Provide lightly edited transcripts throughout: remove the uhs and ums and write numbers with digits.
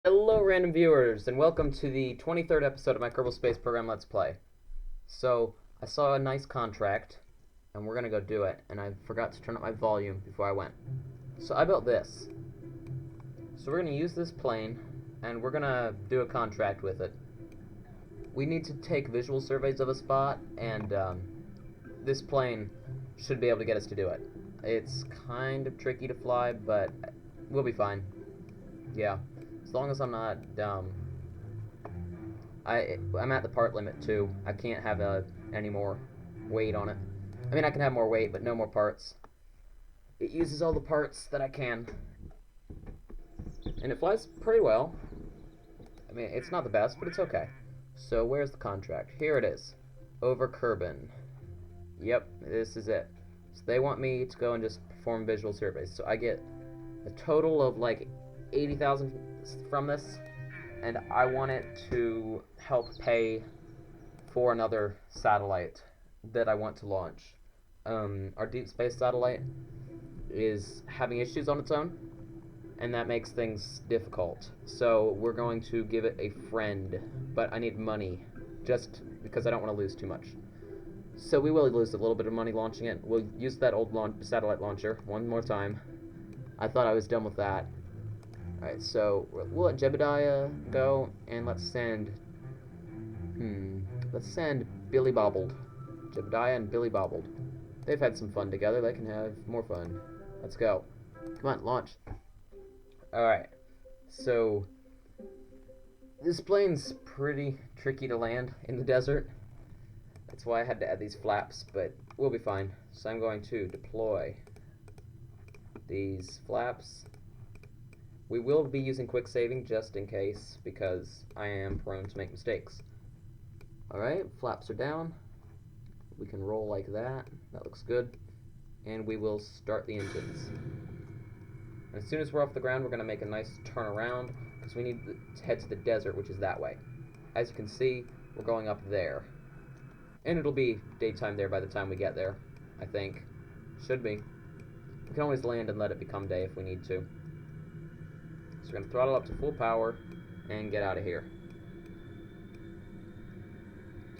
Hello, random viewers, and welcome to the 23rd episode of my Kerbal Space Program Let's Play. So, I saw a nice contract, and we're gonna go do it, and I forgot to turn up my volume before I went. So, I built this. So, we're gonna use this plane, and we're gonna do a contract with it. We need to take visual surveys of a spot, and this plane should be able to get us to do it. It's kind of tricky to fly, but we'll be fine. Yeah. As long as I'm not, I'm at the part limit too. I can't have any more weight on it. I mean, I can have more weight, but no more parts. It uses all the parts that I can. And it flies pretty well. I mean, it's not the best, but it's okay. So, where's the contract? Here it is. Over Kerbal. Yep, this is it. So they want me to go and just perform visual surveys. So I get a total of like 80,000 from this, and I want it to help pay for another satellite that I want to launch. Our deep space satellite is having issues on its own, and that makes things difficult. So we're going to give it a friend, but I need money, just because I don't want to lose too much. So we will lose a little bit of money launching it. We'll use that old satellite launcher one more time. I thought I was done with that. Alright, so we'll let Jebediah go, and let's send Billy Bobbled. Jebediah and Billy Bobbled. They've had some fun together. They can have more fun. Let's go. Come on, launch. Alright, so this plane's pretty tricky to land in the desert. That's why I had to add these flaps, but we'll be fine. So I'm going to deploy these flaps. We will be using quick saving just in case, because I am prone to make mistakes. Alright, flaps are down. We can roll like that. That looks good. And we will start the engines. And as soon as we're off the ground, we're going to make a nice turn around, because we need to head to the desert, which is that way. As you can see, we're going up there. And it'll be daytime there by the time we get there, I think. Should be. We can always land and let it become day if we need to. So we're going to throttle up to full power and get out of here.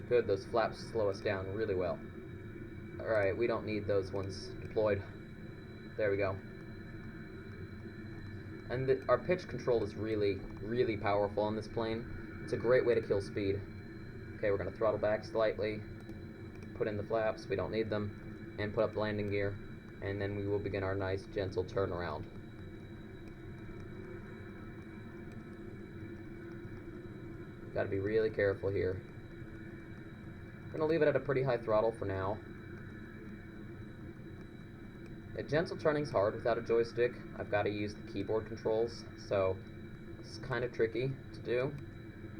Good, those flaps slow us down really well. Alright, we don't need those ones deployed. There we go. And our pitch control is really, really powerful on this plane. It's a great way to kill speed. Okay, we're going to throttle back slightly, put in the flaps, we don't need them, and put up the landing gear, and then we will begin our nice, gentle turnaround. Got to be really careful here. I'm going to leave it at a pretty high throttle for now. Gentle turning's hard without a joystick. I've got to use the keyboard controls, so it's kind of tricky to do,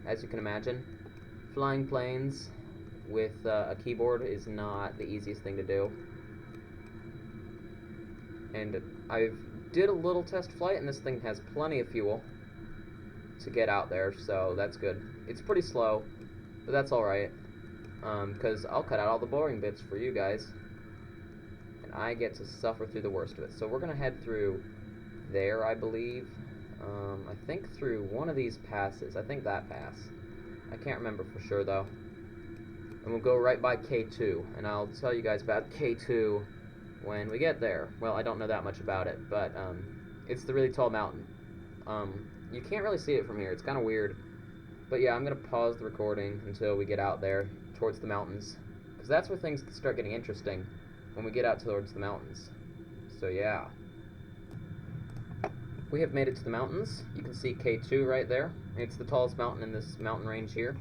as you can imagine. Flying planes with a keyboard is not the easiest thing to do. And I did a little test flight, and this thing has plenty of fuel to get out there, so that's good. It's pretty slow, but that's alright, because I'll cut out all the boring bits for you guys, and I get to suffer through the worst of it. So we're going to head through there, I believe. I think through one of these passes. I think that pass. I can't remember for sure, though. And we'll go right by K2, and I'll tell you guys about K2 when we get there. Well, I don't know that much about it, but it's the really tall mountain. You can't really see it from here. It's kind of weird. But yeah, I'm going to pause the recording until we get out there towards the mountains, because that's where things start getting interesting, when we get out towards the mountains. So yeah. We have made it to the mountains. You can see K2 right there. It's the tallest mountain in this mountain range here.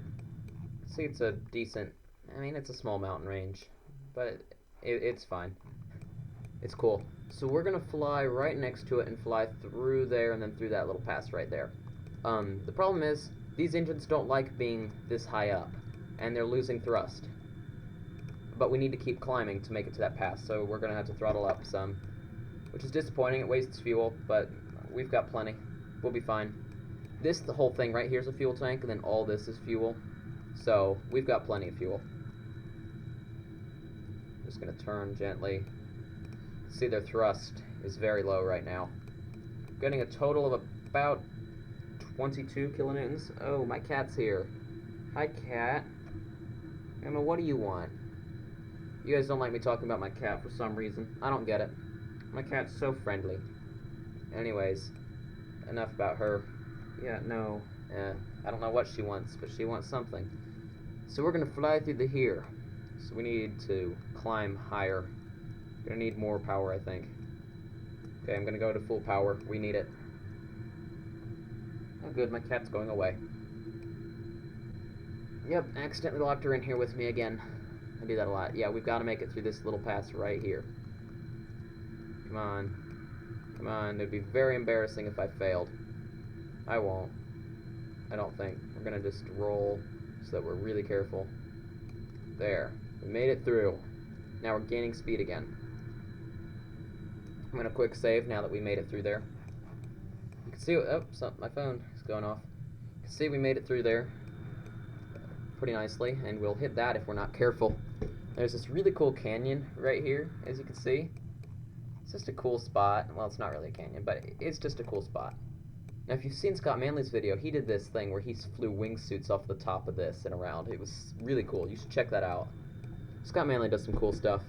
See, it's a decent... I mean, it's a small mountain range, but it's fine. It's cool. So we're going to fly right next to it and fly through there and then through that little pass right there. The problem is, these engines don't like being this high up, and they're losing thrust. But we need to keep climbing to make it to that pass, so we're going to have to throttle up some, which is disappointing. It wastes fuel, but we've got plenty. We'll be fine. The whole thing right here is a fuel tank, and then all this is fuel. So we've got plenty of fuel. Just going to turn gently. See, their thrust is very low right now. Getting a total of about 22 kilonewtons. Oh, my cat's here. Hi, cat. Emma, what do you want? You guys don't like me talking about my cat for some reason. I don't get it. My cat's so friendly. Anyways, enough about her. Yeah, no. I don't know what she wants, but she wants something. So we're gonna fly through the here. So we need to climb higher. Gonna need more power, I think. Okay, I'm gonna go to full power. We need it. Oh good, my cat's going away. Yep, accidentally locked her in here with me again. I do that a lot. Yeah, we've got to make it through this little pass right here. Come on. Come on, it'd be very embarrassing if I failed. I won't. I don't think. We're gonna just roll so that we're really careful. There. We made it through. Now we're gaining speed again. I'm gonna quick save now that we made it through there. You can see, my phone is going off. You can see we made it through there pretty nicely, and we'll hit that if we're not careful. There's this really cool canyon right here, as you can see. It's just a cool spot. Well, it's not really a canyon, but it's just a cool spot. Now, if you've seen Scott Manley's video, he did this thing where he flew wingsuits off the top of this and around. It was really cool. You should check that out. Scott Manley does some cool stuff.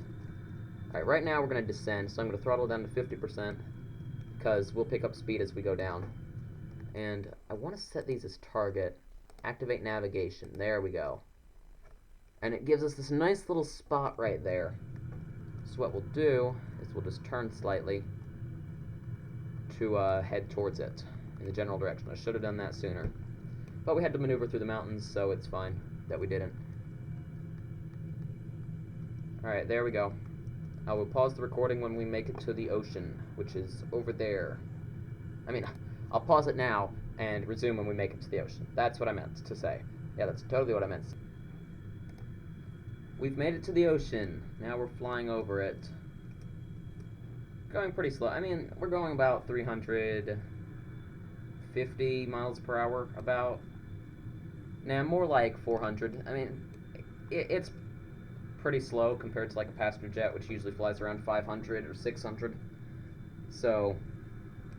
Alright, right now we're going to descend, so I'm going to throttle down to 50% because we'll pick up speed as we go down. And I want to set these as target. Activate navigation. There we go. And it gives us this nice little spot right there. So what we'll do is we'll just turn slightly to head towards it in the general direction. I should have done that sooner. But we had to maneuver through the mountains, so it's fine that we didn't. Alright, there we go. I will pause the recording when we make it to the ocean, which is over there. I mean, I'll pause it now and resume when we make it to the ocean. That's what I meant to say. Yeah, that's totally what I meant. We've made it to the ocean. Now we're flying over it. Going pretty slow. I mean, we're going about 350 miles per hour, about. Nah, more like 400. I mean, it's pretty slow compared to like a passenger jet, which usually flies around 500 or 600. So,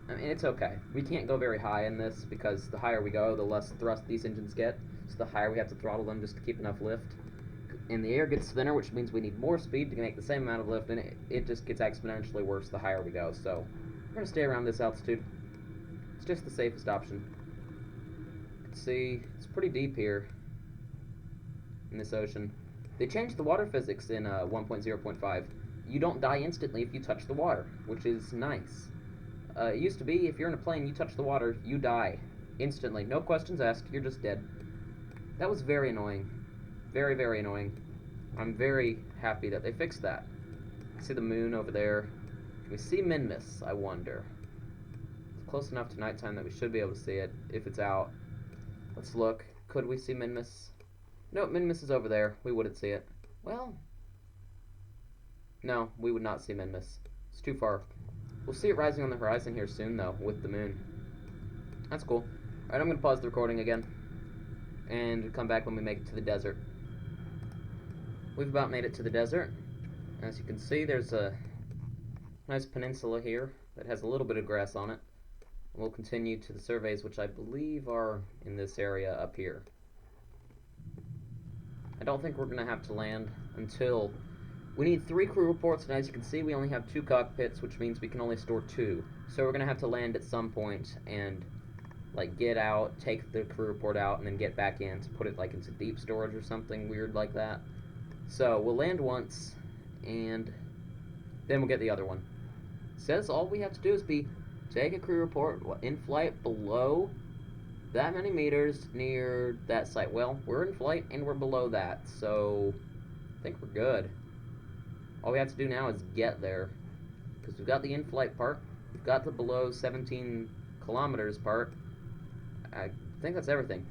I mean, it's okay. We can't go very high in this because the higher we go, the less thrust these engines get. So the higher we have to throttle them just to keep enough lift. And the air gets thinner, which means we need more speed to make the same amount of lift, and it just gets exponentially worse the higher we go. So we're going to stay around this altitude. It's just the safest option. You can see it's pretty deep here in this ocean. They changed the water physics in 1.0.5. You don't die instantly if you touch the water, which is nice. It used to be, if you're in a plane, you touch the water, you die instantly. No questions asked, you're just dead. That was very annoying. Very, very annoying. I'm very happy that they fixed that. See the moon over there. Can we see Minmus, I wonder? It's close enough to nighttime that we should be able to see it, if it's out. Let's look. Could we see Minmus? Nope, Minmus is over there. We wouldn't see it. Well, no, we would not see Minmus. It's too far. We'll see it rising on the horizon here soon, though, with the moon. That's cool. Alright, I'm going to pause the recording again and come back when we make it to the desert. We've about made it to the desert. As you can see, there's a nice peninsula here that has a little bit of grass on it. We'll continue to the surveys, which I believe are in this area up here. I don't think we're going to have to land until... We need 3 crew reports, and as you can see, we only have 2 cockpits, which means we can only store 2. So we're going to have to land at some point and, like, get out, take the crew report out, and then get back in to put it, like, into deep storage or something weird like that. So we'll land once, and then we'll get the other one. It says all we have to do is take a crew report in flight below that many meters near that site. Well, we're in flight and we're below that, so I think we're good. All we have to do now is get there, because we've got the in-flight part, we've got the below 17 kilometers part. I think that's everything.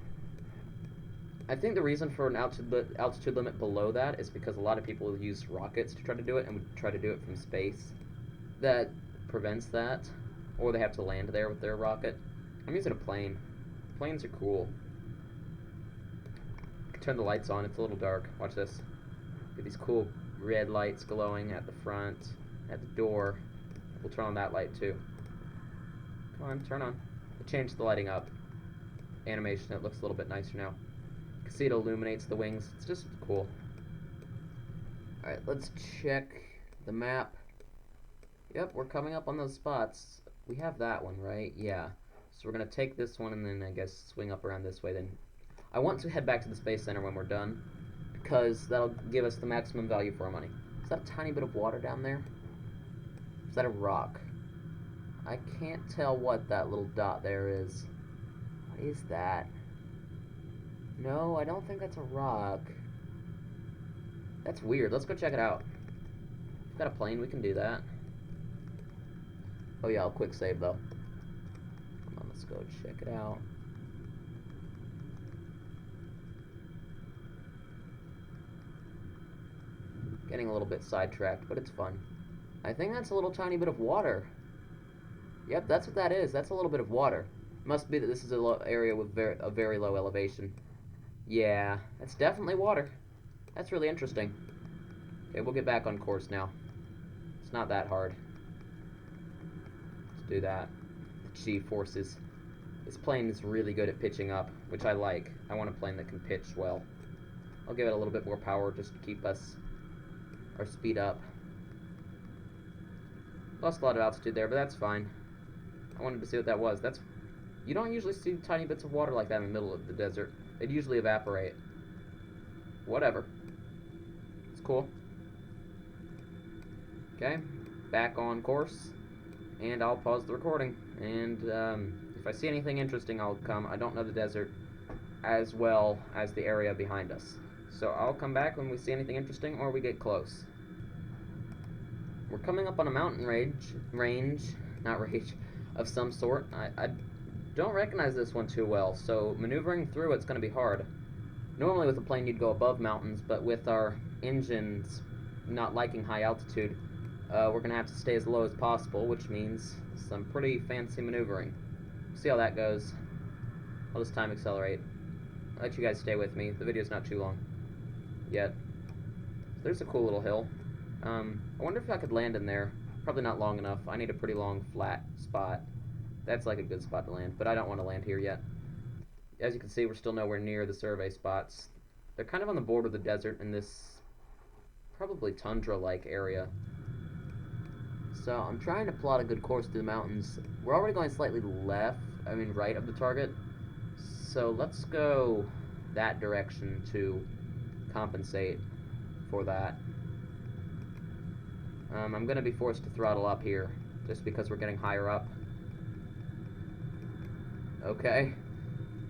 I think the reason for an altitude limit below that is because a lot of people use rockets to try to do it, and would try to do it from space. That prevents that, or they have to land there with their rocket. I'm using a plane. Planes are cool. Turn the lights on, it's a little dark. Watch this. Get these cool red lights glowing at the front, at the door. We'll turn on that light too. Come on, turn on. I changed the lighting up. animation. It looks a little bit nicer now. You can see it illuminates the wings. It's just cool. Alright, let's check the map. Yep, we're coming up on those spots. We have that one, right? Yeah. So we're going to take this one and then, I guess, swing up around this way. Then I want to head back to the Space Center when we're done, because that'll give us the maximum value for our money. Is that a tiny bit of water down there? Is that a rock? I can't tell what that little dot there is. What is that? No, I don't think that's a rock. That's weird. Let's go check it out. We've got a plane, we can do that. Oh yeah, I'll quick save though. Come on, let's go check it out. Getting a little bit sidetracked, but it's fun. I think that's a little tiny bit of water. Yep, that's what that is. That's a little bit of water. Must be that this is a area with a very low elevation. Yeah, that's definitely water. That's really interesting. Okay, we'll get back on course now. It's not that hard. Let's do that. The G-forces. This plane is really good at pitching up, which I like. I want a plane that can pitch well. I'll give it a little bit more power just to keep our speed up. Lost a lot of altitude there, but that's fine. I wanted to see what that was. You don't usually see tiny bits of water like that in the middle of the desert. They'd usually evaporate. Whatever. It's cool. Okay, back on course, and I'll pause the recording. And if I see anything interesting, I'll come. I don't know the desert as well as the area behind us, so I'll come back when we see anything interesting or we get close. We're coming up on a mountain range of some sort. I don't recognize this one too well, so maneuvering through it's going to be hard. Normally with a plane you'd go above mountains, but with our engines not liking high altitude, we're going to have to stay as low as possible, which means some pretty fancy maneuvering. See how that goes. I'll just time accelerate. I'll let you guys stay with me. The video's not too long yet. There's a cool little hill. I wonder if I could land in there. Probably not long enough. I need a pretty long, flat spot. That's like a good spot to land, but I don't want to land here yet. As you can see, we're still nowhere near the survey spots. They're kind of on the border of the desert in this probably tundra-like area. So I'm trying to plot a good course through the mountains. We're already going slightly right of the target. So let's go that direction to compensate for that. I'm going to be forced to throttle up here, just because we're getting higher up. Okay.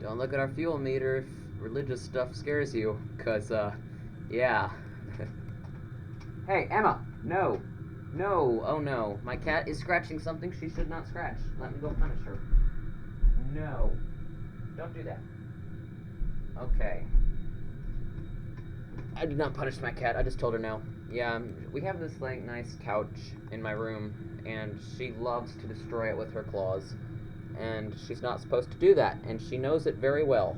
Don't look at our fuel meter if religious stuff scares you, because, yeah. Hey, Emma! No! No! Oh no. My cat is scratching something she should not scratch. Let me go punish her. No. Don't do that. Okay. I did not punish my cat, I just told her no. Yeah, we have this, like, nice couch in my room, and she loves to destroy it with her claws. And she's not supposed to do that, and she knows it very well.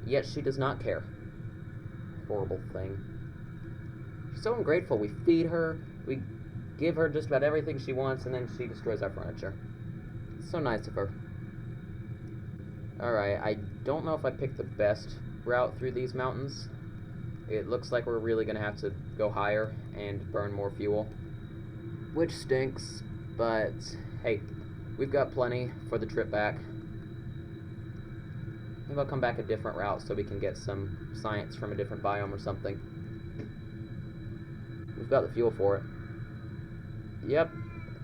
Yet she does not care. Horrible thing. She's so ungrateful. We feed her, we give her just about everything she wants, and then she destroys our furniture. It's so nice of her. Alright, I don't know if I picked the best route through these mountains. It looks like we're really going to have to go higher and burn more fuel, which stinks, but hey, we've got plenty for the trip back. Maybe I'll come back a different route so we can get some science from a different biome or something. We've got the fuel for it. Yep.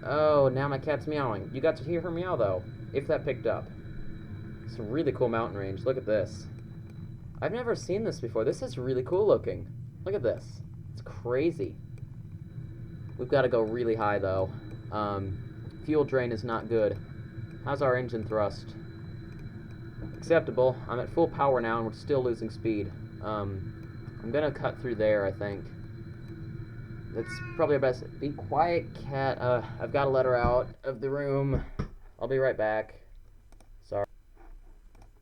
Oh, now my cat's meowing. You got to hear her meow, though, if that picked up. It's a really cool mountain range. Look at this. I've never seen this before. This is really cool looking. Look at this. It's crazy. We've got to go really high, though. Fuel drain is not good. How's our engine thrust? Acceptable. I'm at full power now, and we're still losing speed. I'm gonna cut through there, I think. That's probably our best. Be quiet, cat. I've got to let her out of the room. I'll be right back. Sorry.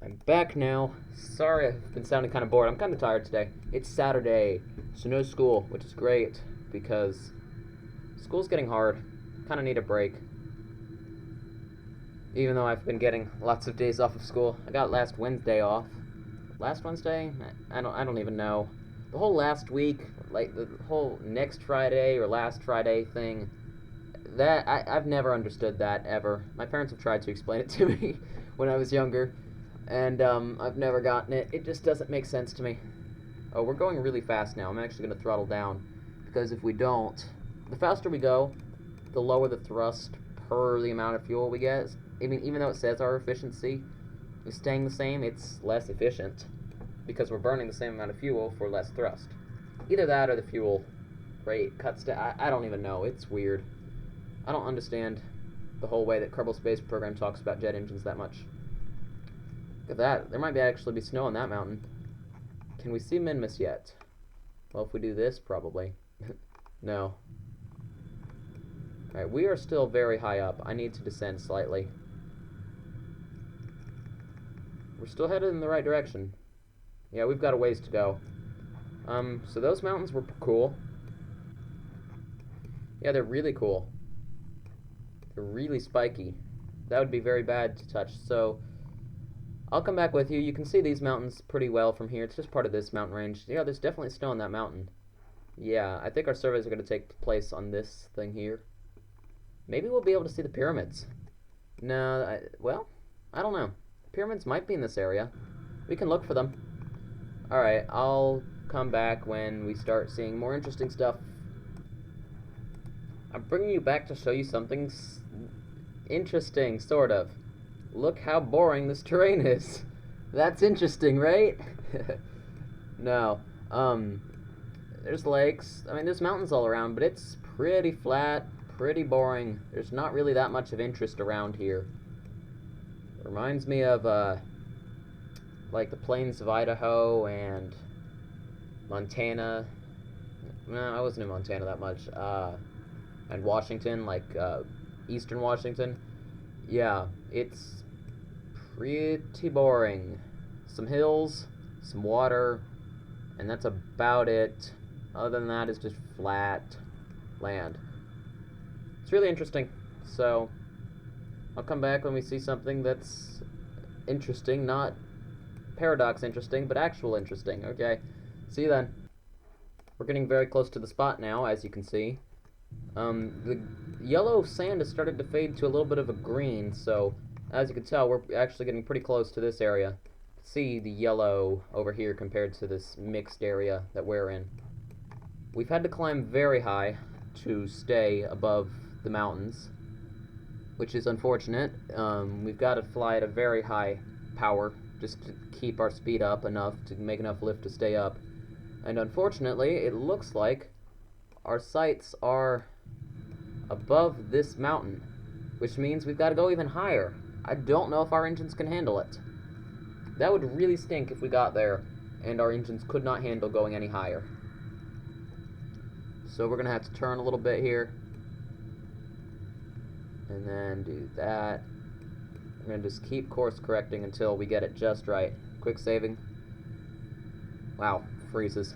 I'm back now. Sorry, I've been sounding kind of bored. I'm kind of tired today. It's Saturday, so no school, which is great, because school's getting hard. Kind of need a break. Even though I've been getting lots of days off of school. I got last Wednesday off. Last Wednesday? I don't even know. The whole last week, like the whole next Friday or last Friday thing, that I've never understood that ever. My parents have tried to explain it to me when I was younger, and I've never gotten it. It just doesn't make sense to me. Oh, we're going really fast now. I'm actually going to throttle down, because if we don't, the faster we go, the lower the thrust per the amount of fuel we get. I mean, even though it says our efficiency is staying the same, it's less efficient, because we're burning the same amount of fuel for less thrust. Either that or the fuel rate cuts down. I don't even know. It's weird. I don't understand the whole way that Kerbal Space Program talks about jet engines that much. Look at that. There might actually be snow on that mountain. Can we see Minmus yet? Well, if we do this, probably. No. Alright, we are still very high up. I need to descend slightly. We're still headed in the right direction. Yeah, we've got a ways to go. So those mountains were cool. Yeah, they're really cool. They're really spiky. That would be very bad to touch, so I'll come back with you. You can see these mountains pretty well from here. It's just part of this mountain range. Yeah, there's definitely snow on that mountain. Yeah, I think our surveys are going to take place on this thing here. Maybe we'll be able to see the pyramids. No, well, I don't know. The pyramids might be in this area. We can look for them. Alright, I'll come back when we start seeing more interesting stuff. I'm bringing you back to show you something interesting, sort of. Look how boring this terrain is. That's interesting, right? No. There's lakes. I mean, there's mountains all around, but it's pretty flat, pretty boring. There's not really that much of interest around here. It reminds me of, like the plains of Idaho and Montana. No, I wasn't in Montana that much. And Washington, like, eastern Washington. Yeah, it's pretty boring. Some hills, some water, and that's about it. Other than that, it's just flat land. It's really interesting. So, I'll come back when we see something that's interesting, not paradox interesting, but actual interesting. Okay, see you then. We're getting very close to the spot now, as you can see. The yellow sand has started to fade to a little bit of a green, so as you can tell, we're actually getting pretty close to this area. See the yellow over here compared to this mixed area that we're in. We've had to climb very high to stay above the mountains, which is unfortunate. We've got to fly at a very high power just to keep our speed up enough to make enough lift to stay up. And unfortunately, it looks like our sights are above this mountain, which means we've got to go even higher. I don't know if our engines can handle it. That would really stink if we got there and our engines could not handle going any higher. So we're going to have to turn a little bit here. And then do that. We're going to just keep course correcting until we get it just right. Quick saving. Wow, freezes.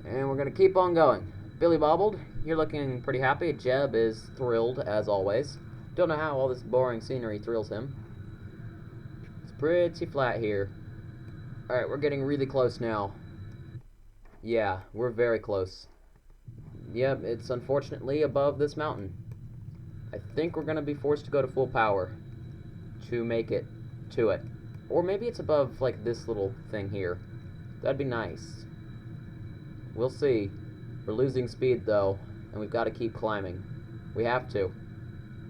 And we're going to keep on going. Billy Bobbled, you're looking pretty happy. Jeb is thrilled, as always. Don't know how all this boring scenery thrills him. It's pretty flat here. Alright, we're getting really close now. Yeah, we're very close. Yep, it's unfortunately above this mountain. I think we're going to be forced to go to full power to make it to it. Or maybe it's above, like, this little thing here. That'd be nice. We'll see. We're losing speed, though, and we've got to keep climbing. We have to.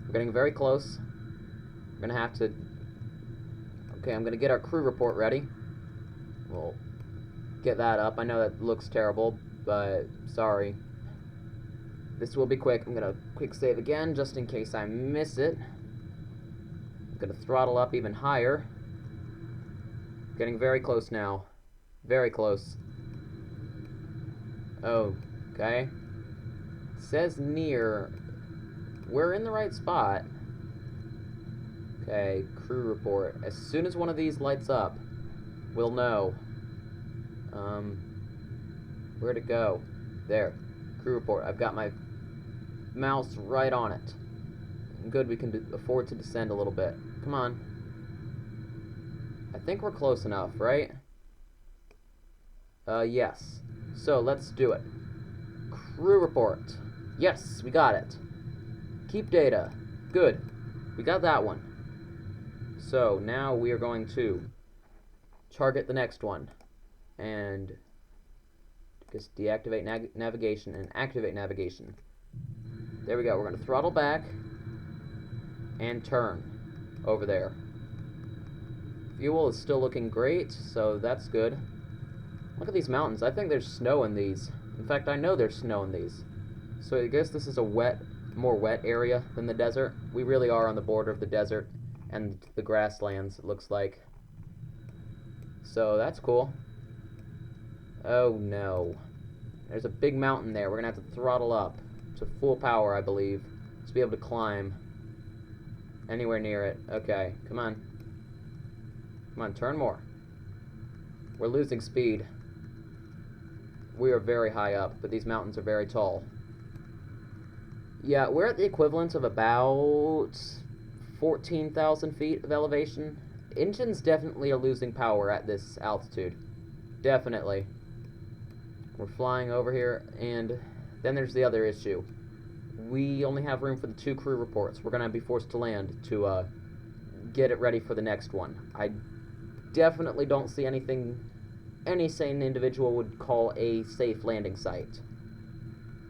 We're getting very close. We're going to have to... Okay, I'm going to get our crew report ready. We'll get that up. I know that looks terrible, but sorry. This will be quick. I'm going to quick save again, just in case I miss it. I'm going to throttle up even higher. Getting very close now. Very close. Oh, okay. It says near. We're in the right spot. Okay, crew report. As soon as one of these lights up, we'll know. Where'd it go? There. Crew report. I've got my mouse right on it. Good, we can afford to descend a little bit. Come on. I think we're close enough, right? Yes. So, let's do it. Crew report. Yes, we got it. Keep data. Good. We got that one. So, now we are going to target the next one. And just deactivate navigation and activate navigation. There we go. We're going to throttle back and turn over there. Fuel is still looking great, so that's good. Look at these mountains. I think there's snow in these. In fact, I know there's snow in these. So I guess this is a more wet area than the desert. We really are on the border of the desert and the grasslands, it looks like. So that's cool. Oh no. There's a big mountain there. We're going to have to throttle up to full power, I believe, to be able to climb anywhere near it. Okay, come on. Come on, turn more. We're losing speed. We are very high up, but these mountains are very tall. Yeah, we're at the equivalent of about 14,000 feet of elevation. Engines definitely are losing power at this altitude. Definitely. We're flying over here, and then there's the other issue. We only have room for the 2 crew reports. We're going to be forced to land to get it ready for the next one. I definitely don't see anything any sane individual would call a safe landing site.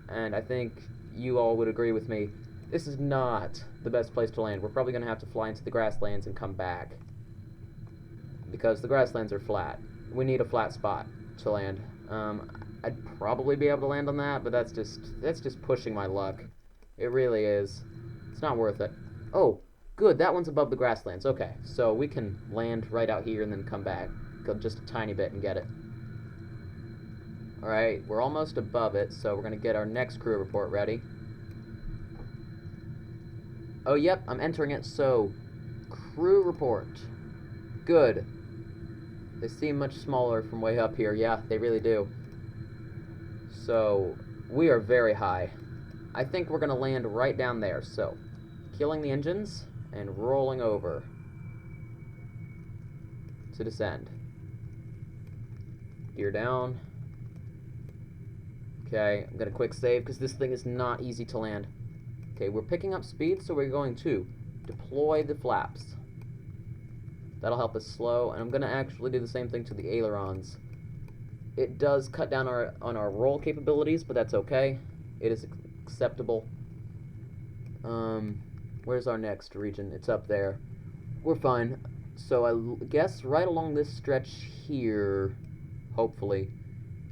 And I think you all would agree with me. This is not the best place to land. We're probably going to have to fly into the grasslands and come back. Because the grasslands are flat. We need a flat spot to land. I'd probably be able to land on that, but that's just pushing my luck. It really is. It's not worth it. Oh, good, that one's above the grasslands. Okay, so we can land right out here and then come back. Go just a tiny bit and get it. Alright, we're almost above it, so we're going to get our next crew report ready. Oh, yep, I'm entering it, so crew report. Good. They seem much smaller from way up here. Yeah, they really do. So, we are very high. I think we're going to land right down there. So, killing the engines and rolling over to descend. Gear down. Okay, I'm going to quick save because this thing is not easy to land. Okay, we're picking up speed, so we're going to deploy the flaps. That'll help us slow, and I'm going to actually do the same thing to the ailerons. It does cut down on our roll capabilities, but that's okay. It is acceptable. Where's our next region? It's up there. We're fine. So I guess right along this stretch here, hopefully,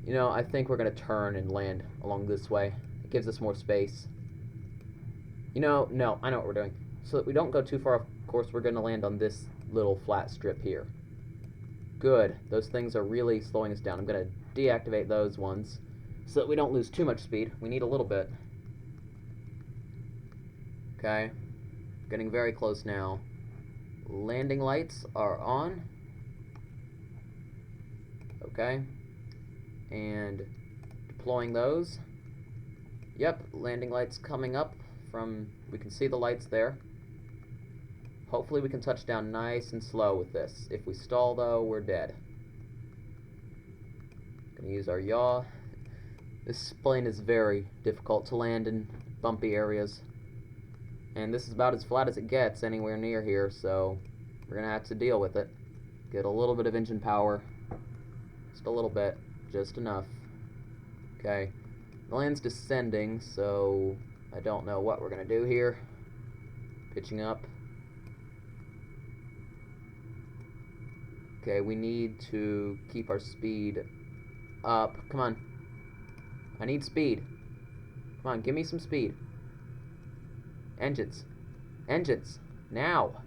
you know, I think we're going to turn and land along this way. It gives us more space. You know, no, I know what we're doing. So that we don't go too far off course, we're going to land on this little flat strip here. Good. Those things are really slowing us down. I'm going to deactivate those ones so that we don't lose too much speed. We need a little bit. Okay. Getting very close now. Landing lights are on. Okay. And deploying those. Yep, landing lights coming up from... We can see the lights there. Hopefully we can touch down nice and slow with this. If we stall, though, we're dead. Gonna use our yaw. This plane is very difficult to land in bumpy areas. And this is about as flat as it gets anywhere near here, so we're gonna have to deal with it. Get a little bit of engine power. Just a little bit. Just enough. Okay. The land's descending, so I don't know what we're gonna do here. Pitching up. Okay, we need to keep our speed up. Come on. I need speed. Come on, give me some speed. Engines. Engines. Now.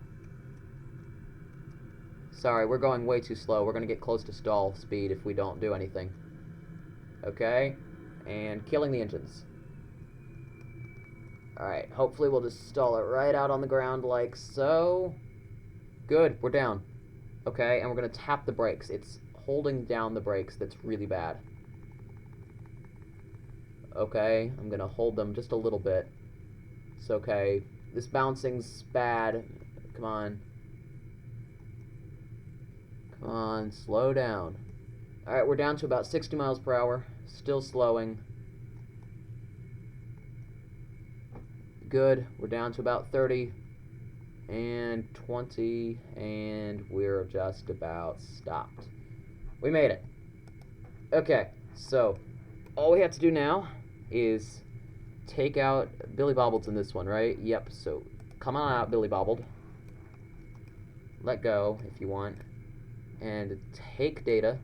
Sorry, we're going way too slow. We're going to get close to stall speed if we don't do anything. Okay. And killing the engines. Alright, hopefully we'll just stall it right out on the ground like so. Good, we're down. Okay, and we're going to tap the brakes. It's holding down the brakes that's really bad. Okay, I'm going to hold them just a little bit. It's okay. This bouncing's bad. Come on. Come on, slow down. Alright, we're down to about 60 miles per hour. Still slowing. Good. We're down to about 30 and 20, and we're just about stopped. We made it. Okay, so all we have to do now is take out Billy Bobbled in this one, right? Yep, so come on out, Billy Bobbled. Let go if you want. And take data.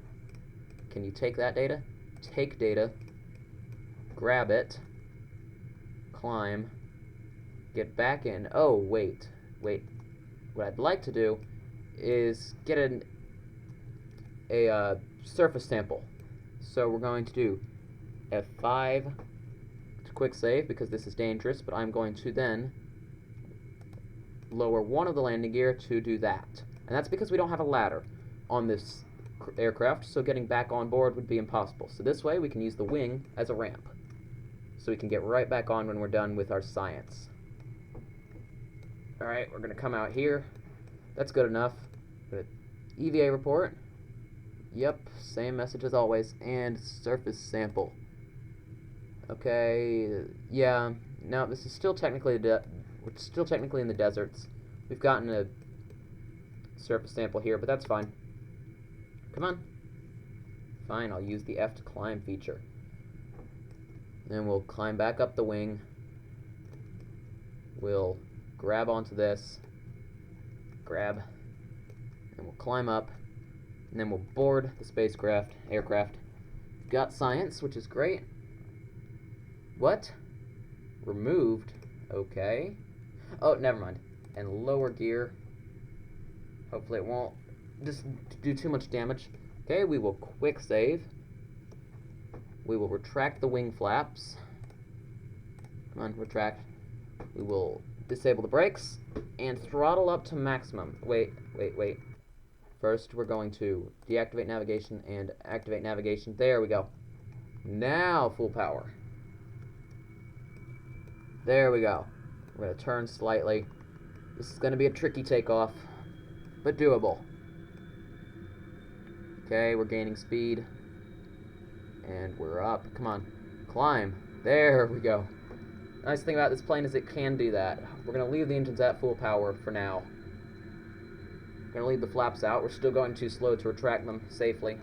Can you take that data? Take data. Grab it. Climb. Get back in. Oh, wait. What I'd like to do is get a surface sample. So we're going to do F5 to quick save because this is dangerous, but I'm going to then lower one of the landing gear to do that. And that's because we don't have a ladder on this aircraft, so getting back on board would be impossible. So this way we can use the wing as a ramp. So we can get right back on when we're done with our science. Alright, we're going to come out here. That's good enough. EVA report. Yep, same message as always. And surface sample. Okay, yeah. Now this is still technically we're still technically in the deserts. We've gotten a surface sample here, but that's fine. Come on. Fine, I'll use the F to climb feature. Then we'll climb back up the wing. We'll grab onto this. Grab. And we'll climb up. And then we'll board the aircraft. Got science, which is great. What? Removed. Okay. Oh, never mind. And lower gear. Hopefully it won't just do too much damage. Okay, we will quick save. We will retract the wing flaps. Come on, retract. We will disable the brakes and throttle up to maximum. Wait. First, we're going to deactivate navigation and activate navigation. There we go. Now, full power. There we go. We're going to turn slightly. This is going to be a tricky takeoff, but doable. Okay, we're gaining speed. And we're up. Come on. Climb. There we go. Nice thing about this plane is it can do that. We're going to leave the engines at full power for now. We're going to leave the flaps out. We're still going too slow to retract them safely.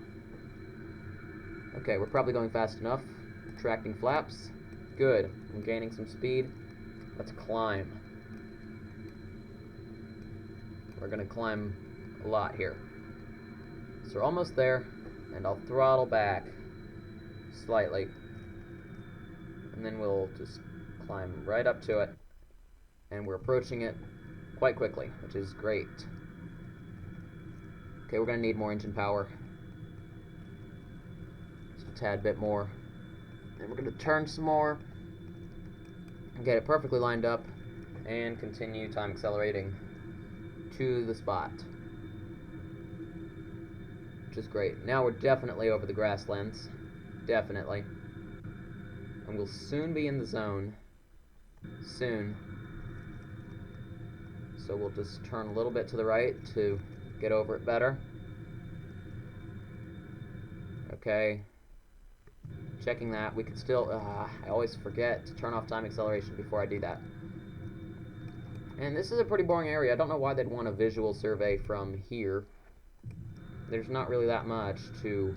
Okay, we're probably going fast enough. Retracting flaps. Good. I'm gaining some speed. Let's climb. We're going to climb a lot here. So we're almost there, and I'll throttle back slightly. And then we'll just climb right up to it. And we're approaching it quite quickly, which is great. Okay, we're going to need more engine power. Just a tad bit more. And we're going to turn some more. And get it perfectly lined up. And continue time accelerating to the spot. Which is great. Now we're definitely over the grasslands. Definitely. And we'll soon be in the zone. Soon. So we'll just turn a little bit to the right to get over it better. Okay. Checking that. We could still... I always forget to turn off time acceleration before I do that. And this is a pretty boring area. I don't know why they'd want a visual survey from here. There's not really that much to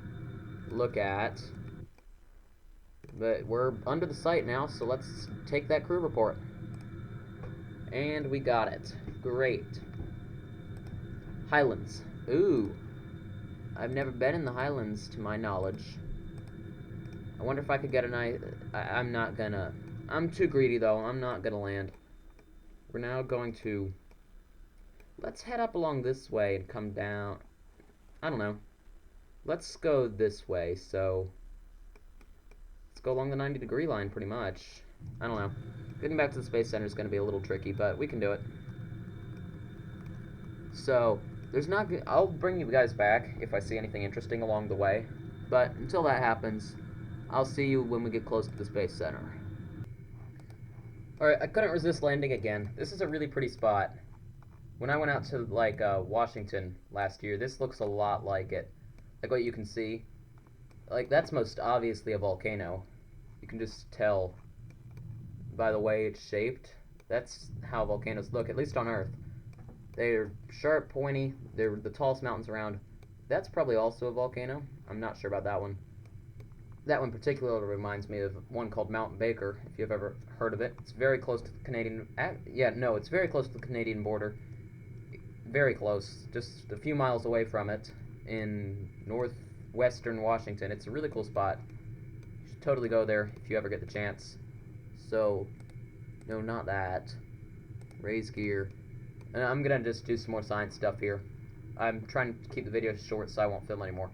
look at. But we're under the site now, so let's take that crew report. And we got it. Great. Highlands. Ooh. I've never been in the Highlands, to my knowledge. I wonder if I could get a nice... I'm not gonna... I'm too greedy, though. I'm not gonna land. We're now going to... Let's head up along this way and come down... I don't know. Let's go this way, so... Let's go along the 90-degree line, pretty much. I don't know. Getting back to the Space Center is going to be a little tricky, but we can do it. So, there's not... I'll bring you guys back if I see anything interesting along the way. But until that happens, I'll see you when we get close to the Space Center. Alright, I couldn't resist landing again. This is a really pretty spot. When I went out to, like, Washington last year, this looks a lot like it. Like what you can see. Like, that's most obviously a volcano. You can just tell by the way it's shaped. That's how volcanoes look, at least on Earth. They're sharp, pointy, they're the tallest mountains around. That's probably also a volcano. I'm not sure about that one. That one particularly reminds me of one called Mount Baker, if you've ever heard of it. It's very close to the Canadian... it's very close to the Canadian border. Very close, just a few miles away from it, in northwestern Washington. It's a really cool spot. You should totally go there if you ever get the chance. So, no, not that. Raise gear. And I'm gonna just do some more science stuff here. I'm trying to keep the videos short so I won't film anymore.